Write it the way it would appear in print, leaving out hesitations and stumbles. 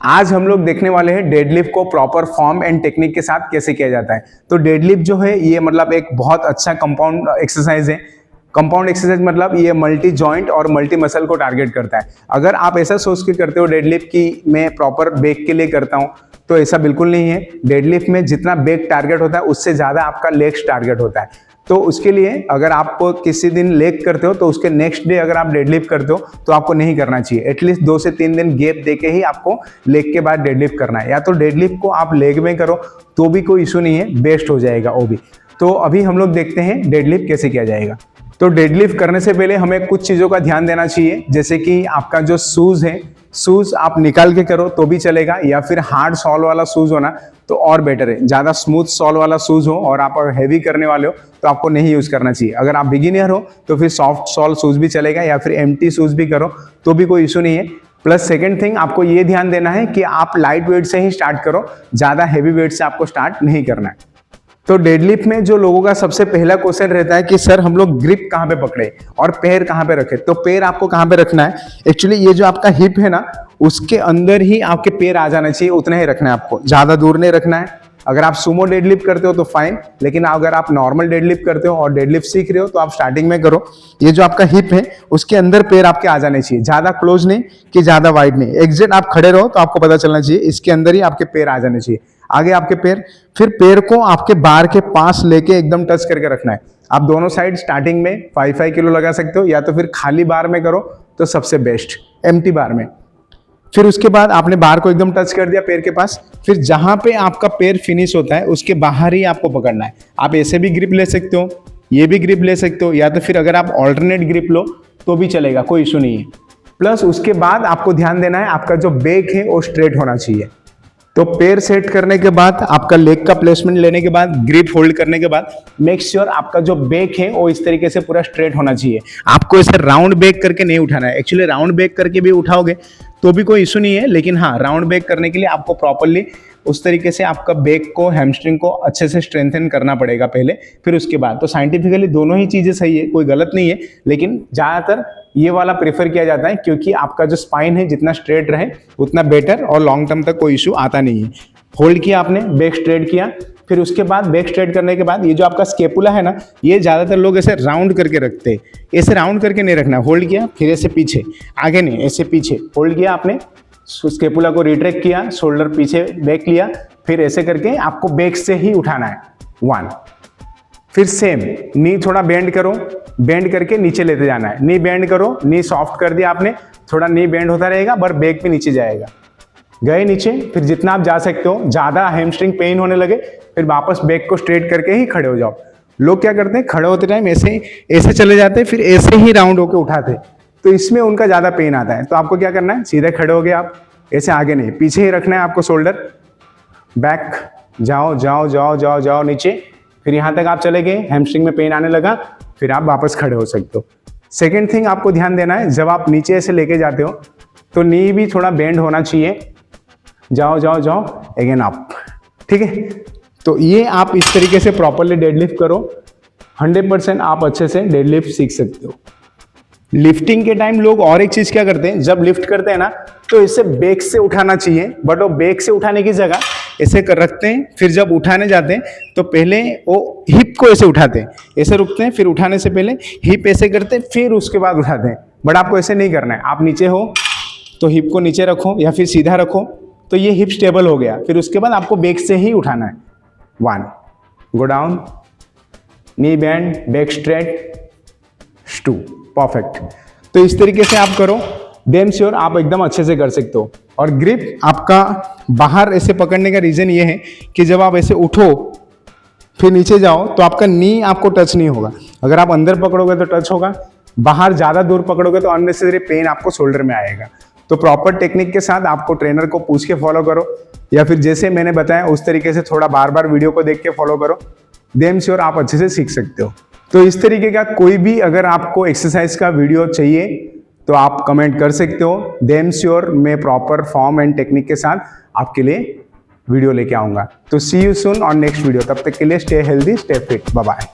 आज हम लोग देखने वाले हैं डेडलिफ्ट को प्रॉपर फॉर्म एंड टेक्निक के साथ कैसे किया जाता है। तो डेडलिफ्ट जो है ये मतलब एक बहुत अच्छा कंपाउंड एक्सरसाइज है। कंपाउंड एक्सरसाइज मतलब ये मल्टी जॉइंट और मल्टी मसल को टारगेट करता है। अगर आप ऐसा सोच के करते हो डेडलिफ्ट की मैं प्रॉपर बैक के लिए करता हूँ, तो ऐसा बिल्कुल नहीं है। डेडलिफ्ट में जितना बैक टारगेट होता है उससे ज़्यादा आपका लेग्स टारगेट होता है। तो उसके लिए अगर आप किसी दिन लेग करते हो तो उसके नेक्स्ट डे अगर आप डेडलिफ्ट करते हो तो आपको नहीं करना चाहिए। एटलीस्ट 2 से 3 दिन गैप देके ही आपको लेग के बाद डेडलिफ्ट करना है। या तो डेडलिफ्ट को आप लेग में करो तो भी कोई इशू नहीं है, बेस्ट हो जाएगा वो भी। तो अभी हम लोग देखते हैं डेडलिफ्ट कैसे किया जाएगा। तो डेडलिफ्ट करने से पहले हमें कुछ चीज़ों का ध्यान देना चाहिए, जैसे कि आपका जो शूज़ है, शूज़ आप निकाल के करो तो भी चलेगा, या फिर हार्ड सॉल वाला शूज़ होना तो और बेटर है। ज़्यादा स्मूथ सॉल वाला शूज़ हो और आप हैवी करने वाले हो तो आपको नहीं यूज़ करना चाहिए। अगर आप बिगिनर हो तो फिर सॉफ्ट सॉल शूज़ भी चलेगा, या फिर एम्प्टी शूज़ भी करो तो भी कोई इशू नहीं है। प्लस सेकेंड थिंग आपको ये ध्यान देना है कि आप लाइट वेट से ही स्टार्ट करो, ज़्यादा हैवी वेट से आपको स्टार्ट नहीं करना है। तो डेडलिफ्ट में जो लोगों का सबसे पहला क्वेश्चन रहता है कि सर हम लोग ग्रिप कहाँ पे पकड़े और पैर कहाँ पे रखे। तो पैर आपको कहाँ पे रखना है, एक्चुअली ये जो आपका हिप है ना उसके अंदर ही आपके पैर आ जाना चाहिए, उतना ही रखना है आपको, ज्यादा दूर नहीं रखना है। अगर आप सुमो डेडलिफ्ट करते हो तो फाइन, लेकिन अगर आप नॉर्मल डेडलिफ्ट करते हो और डेडलिफ्ट सीख रहे हो तो आप स्टार्टिंग में करो। ये जो आपका हिप है उसके अंदर पैर आपके आ जाने चाहिए, ज्यादा क्लोज नहीं कि ज्यादा वाइड नहीं। एग्जैक्ट आप खड़े रहो तो आपको पता चलना चाहिए इसके अंदर ही आपके पैर आ जाने चाहिए। आगे आपके पैर, फिर पैर को आपके बार के पास लेके एकदम टच करके रखना है। आप दोनों साइड स्टार्टिंग में 5-5 किलो लगा सकते हो, या तो फिर खाली बार में करो तो सबसे बेस्ट, एम्प्टी बार में। फिर उसके बाद आपने बार को एकदम टच कर दिया पैर के पास, फिर जहां पे आपका पैर फिनिश होता है उसके बाहर ही आपको पकड़ना है। आप ऐसे भी ग्रिप ले सकते हो, ये भी ग्रिप ले सकते हो, या तो फिर अगर आप ऑल्टरनेट ग्रिप लो तो भी चलेगा, कोई इशू नहीं है। प्लस उसके बाद आपको ध्यान देना है आपका जो बैक है वो स्ट्रेट होना चाहिए। तो पैर सेट करने के बाद आपका लेग का प्लेसमेंट लेने के बाद ग्रिप होल्ड करने के बाद मेक श्योर आपका जो बैक है वो इस तरीके से पूरा स्ट्रेट होना चाहिए। आपको ऐसे राउंड बैक करके नहीं उठाना है। एक्चुअली राउंड बैक करके भी उठाओगे तो भी कोई इशू नहीं है, लेकिन हाँ राउंड बैक करने के लिए आपको प्रॉपरली उस तरीके से आपका बैक को, हैमस्ट्रिंग को अच्छे से स्ट्रेंथन करना पड़ेगा पहले, फिर उसके बाद। तो साइंटिफिकली दोनों ही चीज़ें सही है, कोई गलत नहीं है, लेकिन ज़्यादातर ये वाला प्रेफर किया जाता है क्योंकि आपका जो स्पाइन है जितना स्ट्रेट रहे उतना बेटर और लॉन्ग टर्म तक कोई इशू आता नहीं है। होल्ड किया आपने, बैक स्ट्रेट किया, फिर उसके बाद बैक स्ट्रेट करने के बाद ये जो आपका स्केपुला है ना, ये ज़्यादातर लोग ऐसे राउंड करके रखते हैं। ऐसे राउंड करके नहीं रखना। होल्ड किया, फिर ऐसे पीछे, आगे नहीं, ऐसे पीछे होल्ड किया आपने, स्केपुला को रिट्रैक्ट किया, शोल्डर पीछे बैक लिया, फिर ऐसे करके आपको बैक से ही उठाना है। 1, फिर सेम नी थोड़ा बेंड करो, बेंड करके नीचे लेते जाना है। नी बेंड करो, नी सॉफ्ट कर दिया आपने, थोड़ा नी बेंड होता रहेगा पर बैक भी नीचे जाएगा। गए नीचे, फिर जितना आप जा सकते हो, ज़्यादा हैमस्ट्रिंग पेन होने लगे फिर वापस बैक को स्ट्रेट करके ही खड़े हो जाओ। लोग क्या करते हैं, खड़े होते टाइम ऐसे चले जाते हैं, फिर ऐसे ही राउंड होकर उठाते, तो इसमें उनका ज़्यादा पेन आता है। तो आपको क्या करना है, सीधे खड़े हो गए आप, ऐसे आगे नहीं, पीछे ही रखना है आपको शोल्डर, बैक जाओ जाओ जाओ जाओ जाओ नीचे, फिर यहाँ तक आप चले गए, हैमस्ट्रिंग में पेन आने लगा, फिर आप वापस खड़े हो सकते हो। सेकेंड थिंग आपको ध्यान देना है, जब आप नीचे ऐसे लेके जाते हो तो नी भी थोड़ा बेंड होना चाहिए। जाओ जाओ जाओ, अगेन अप, ठीक है। तो ये आप इस तरीके से प्रॉपरली डेडलिफ्ट करो, 100% आप अच्छे से डेडलिफ्ट सीख सकते हो। लिफ्टिंग के टाइम लोग और एक चीज क्या करते हैं, जब लिफ्ट करते हैं ना तो इसे बैक से उठाना चाहिए, बट वो बैक से उठाने की जगह ऐसे कर रखते हैं, फिर जब उठाने जाते हैं तो पहले वो हिप को ऐसे उठाते हैं, ऐसे रुकते हैं, फिर उठाने से पहले हिप ऐसे करते हैं, फिर उसके बाद उठाते हैं। बट आपको ऐसे नहीं करना है। आप नीचे हो तो हिप को नीचे रखो या फिर सीधा रखो, तो ये हिप स्टेबल हो गया। फिर उसके बाद आपको बैक से ही उठाना है। 1, गो डाउन, नी बेंड, बैक स्ट्रेट, 2, परफेक्ट। तो इस तरीके से आप करो, डैम श्योर आप एकदम अच्छे से कर सकते हो। और ग्रिप आपका बाहर ऐसे पकड़ने का रीजन ये है कि जब आप ऐसे उठो फिर नीचे जाओ तो आपका नी आपको टच नहीं होगा। अगर आप अंदर पकड़ोगे तो टच होगा, बाहर ज़्यादा दूर पकड़ोगे तो अननेसेसरी पेन आपको शोल्डर में आएगा। तो प्रॉपर टेक्निक के साथ आपको ट्रेनर को पूछ के फॉलो करो, या फिर जैसे मैंने बताया उस तरीके से थोड़ा बार बार वीडियो को देख के फॉलो करो, डैम श्योर आप अच्छे से सीख सकते हो। तो इस तरीके का कोई भी अगर आपको एक्सरसाइज का वीडियो चाहिए तो आप कमेंट कर सकते हो। डैम श्योर मैं प्रॉपर फॉर्म एंड टेक्निक के साथ आपके लिए वीडियो लेके आऊंगा। तो see you soon on next video. तब तक के लिए stay healthy, stay fit, bye bye.